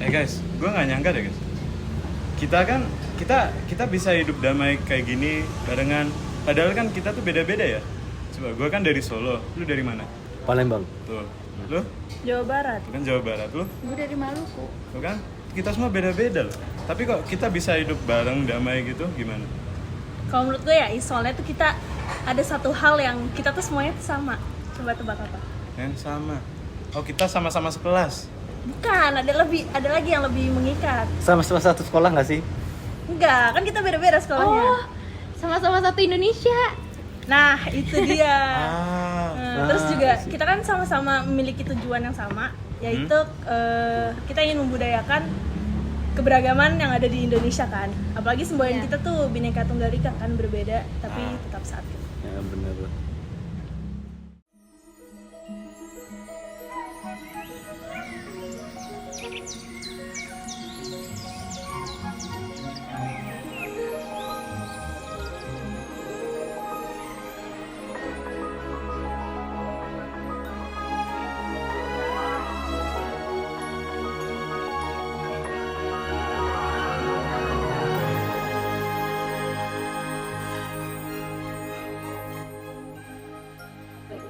Guys, gue nggak nyangka deh guys. Kita bisa hidup damai kayak gini barengan. Padahal kan kita tuh beda-beda ya. Coba gue kan dari Solo, lu dari mana? Palembang. Tuh, lu? Jawa Barat. Lu kan Jawa Barat, lu? Gue dari Maluku. Tuh kan? Kita semua beda-beda loh. Tapi kok kita bisa hidup bareng damai gitu, gimana? Kalau menurut gue ya, soalnya tuh kita ada satu hal yang kita tuh semuanya tuh sama. Coba tebak apa? Yang sama. Oh, kita sama-sama sekelas. Bukan, ada lagi yang lebih mengikat. Sama-sama satu sekolah nggak sih? Enggak, kan kita beda-beda sekolahnya. Oh, sama-sama satu Indonesia. Nah, itu dia. Terus juga I see. kita kan sama-sama memiliki tujuan yang sama, yaitu kita ingin membudayakan keberagaman yang ada di Indonesia kan. Apalagi semboyan Iya. kita tuh Bhinneka Tunggal Ika kan, berbeda tapi tetap satu. Ya bener.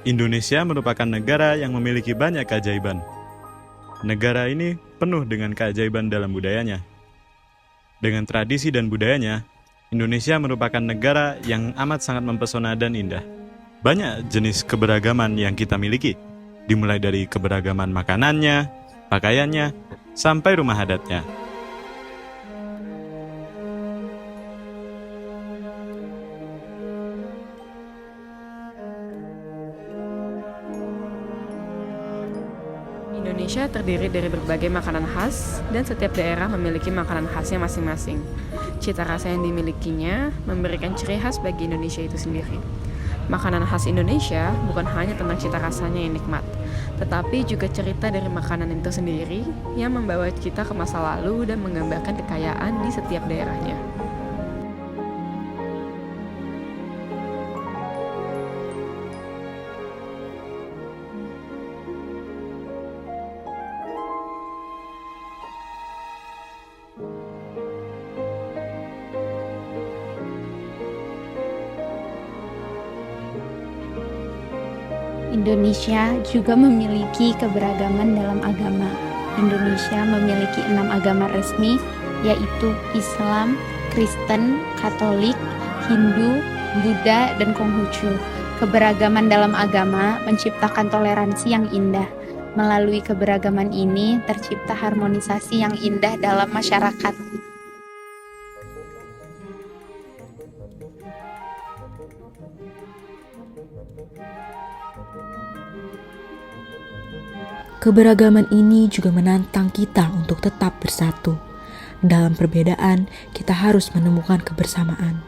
Indonesia merupakan negara yang memiliki banyak keajaiban. Negara ini penuh dengan keajaiban dalam budayanya. Dengan tradisi dan budayanya, Indonesia merupakan negara yang amat sangat mempesona dan indah. Banyak jenis keberagaman yang kita miliki, dimulai dari keberagaman makanannya, pakaiannya, sampai rumah adatnya. Indonesia terdiri dari berbagai makanan khas dan setiap daerah memiliki makanan khasnya masing-masing. Cita rasa yang dimilikinya memberikan ciri khas bagi Indonesia itu sendiri. Makanan khas Indonesia bukan hanya tentang cita rasanya yang nikmat, tetapi juga cerita dari makanan itu sendiri yang membawa kita ke masa lalu dan menggambarkan kekayaan di setiap daerahnya. Indonesia juga memiliki keberagaman dalam agama. Indonesia memiliki 6 agama resmi, yaitu Islam, Kristen, Katolik, Hindu, Buddha, dan Konghucu. Keberagaman dalam agama menciptakan toleransi yang indah. Melalui keberagaman ini tercipta harmonisasi yang indah dalam masyarakat. Keberagaman ini juga menantang kita untuk tetap bersatu. Dalam perbedaan, kita harus menemukan kebersamaan.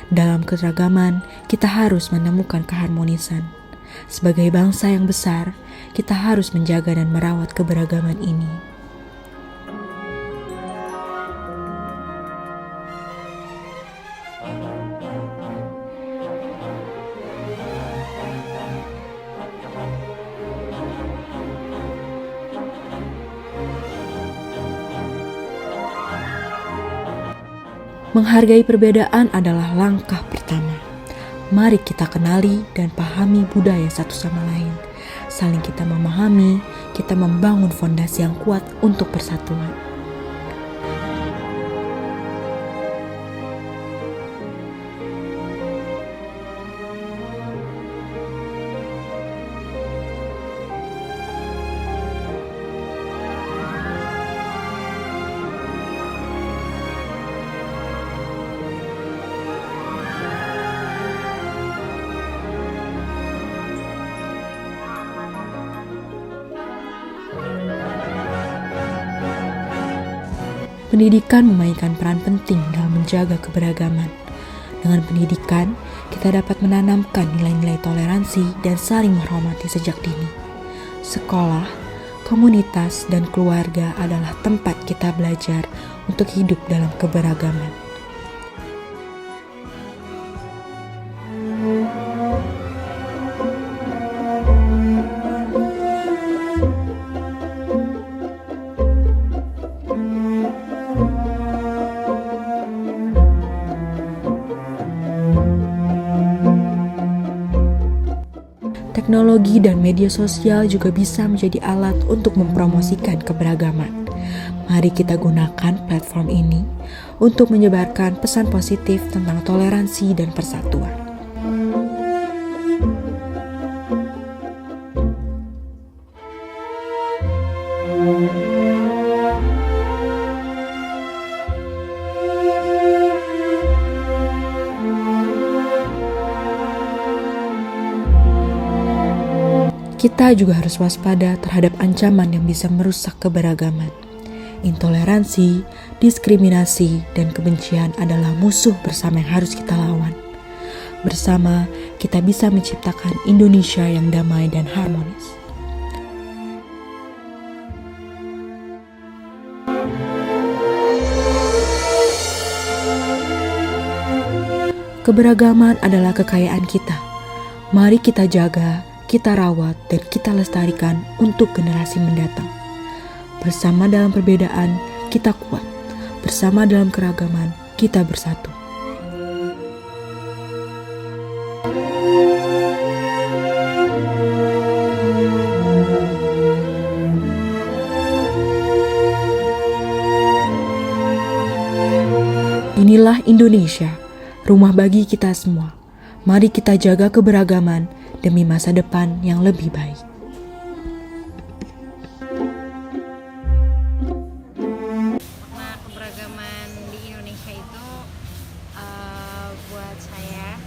Dalam keragaman, kita harus menemukan keharmonisan. Sebagai bangsa yang besar, kita harus menjaga dan merawat keberagaman ini. Menghargai perbedaan adalah langkah pertama. Mari kita kenali dan pahami budaya satu sama lain. Saling kita memahami, kita membangun fondasi yang kuat untuk persatuan. Pendidikan memainkan peran penting dalam menjaga keberagaman. Dengan pendidikan, kita dapat menanamkan nilai-nilai toleransi dan saling menghormati sejak dini. Sekolah, komunitas, dan keluarga adalah tempat kita belajar untuk hidup dalam keberagaman. Teknologi dan media sosial juga bisa menjadi alat untuk mempromosikan keberagaman. Mari kita gunakan platform ini untuk menyebarkan pesan positif tentang toleransi dan persatuan. Kita juga harus waspada terhadap ancaman yang bisa merusak keberagaman. Intoleransi, diskriminasi, dan kebencian adalah musuh bersama yang harus kita lawan. Bersama, kita bisa menciptakan Indonesia yang damai dan harmonis. Keberagaman adalah kekayaan kita. Mari kita jaga, kita rawat, dan kita lestarikan untuk generasi mendatang. Bersama dalam perbedaan, kita kuat. Bersama dalam keragaman, kita bersatu. Inilah Indonesia, rumah bagi kita semua. Mari kita jaga keberagaman demi masa depan yang lebih baik. Makna keberagaman di Indonesia itu buat saya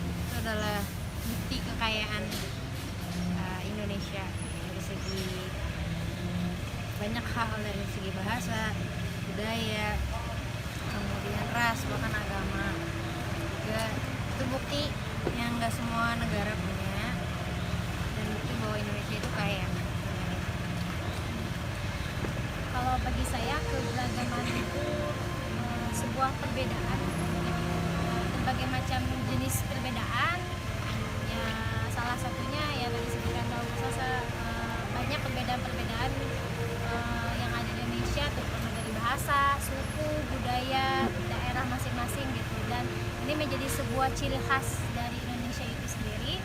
itu adalah bukti kekayaan Indonesia dari segi banyak hal, dari segi bahasa, budaya, kemudian ras, bahkan agama juga. Itu bukti yang nggak semua negara punya, dan bukti bahwa Indonesia itu kaya. Kalau bagi saya keberagaman itu sebuah perbedaan, berbagai macam jenis perbedaan. Ya salah satunya ya tadi sebutkan bahwa banyak perbedaan-perbedaan yang ada di Indonesia, terutama dari bahasa, suku, budaya, daerah masing-masing gitu. Dan ini menjadi sebuah ciri khas dari Indonesia itu sendiri.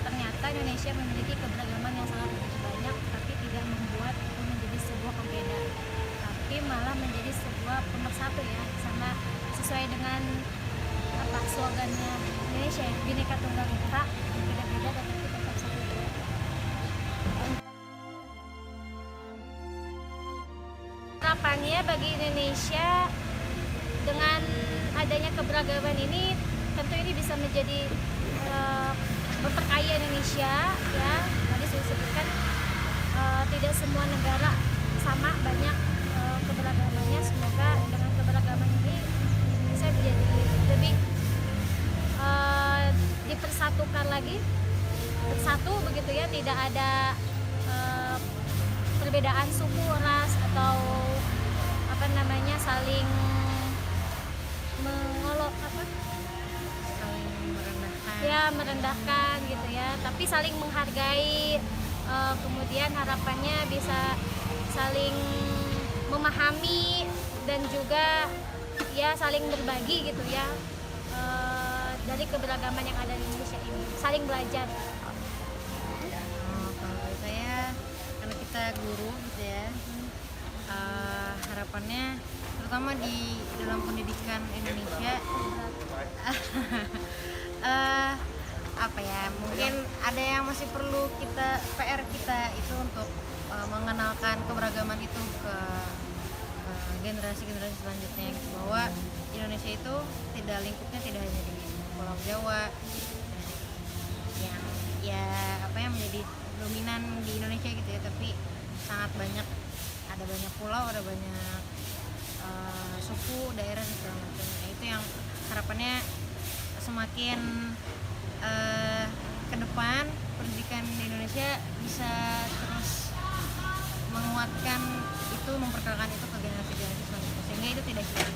Ternyata Indonesia memiliki keberagaman yang sangat begitu banyak, tapi tidak membuat itu menjadi sebuah pembeda, tapi malah menjadi sebuah pemersatu ya, sama sesuai dengan apa slogannya Indonesia ya, Bhinneka Tunggal Ika, beda-beda tapi tetap satu. Harapannya bagi Indonesia dengan adanya keberagaman ini, tentu ini bisa menjadi memperkaya Indonesia ya. Tadi saya sebutkan tidak semua negara sama banyak keberagamannya. Semoga dengan keberagaman ini bisa menjadi lebih dipersatukan lagi, bersatu begitu ya, tidak ada perbedaan suku, ras, atau apa namanya saling merendahkan gitu ya, tapi saling menghargai. Kemudian harapannya bisa saling memahami dan juga ya saling berbagi gitu ya, dari keberagaman yang ada di Indonesia ini, saling belajar. Kalau saya, karena kita guru gitu ya, harapannya terutama di dalam pendidikan Indonesia apa ya, mungkin ada yang masih perlu kita PR kita itu untuk mengenalkan keberagaman itu ke generasi-generasi selanjutnya gitu, bahwa Indonesia itu tidak lingkupnya tidak hanya di Pulau Jawa yang ya apa yang menjadi dominan di Indonesia gitu ya, tapi sangat banyak, ada banyak pulau, ada banyak suku, daerah dan segala macam. Nah, itu yang harapannya semakin ke depan pendidikan di Indonesia bisa terus menguatkan itu, memperkenalkan itu ke generasi-generasi selanjutnya sehingga itu tidak hilang.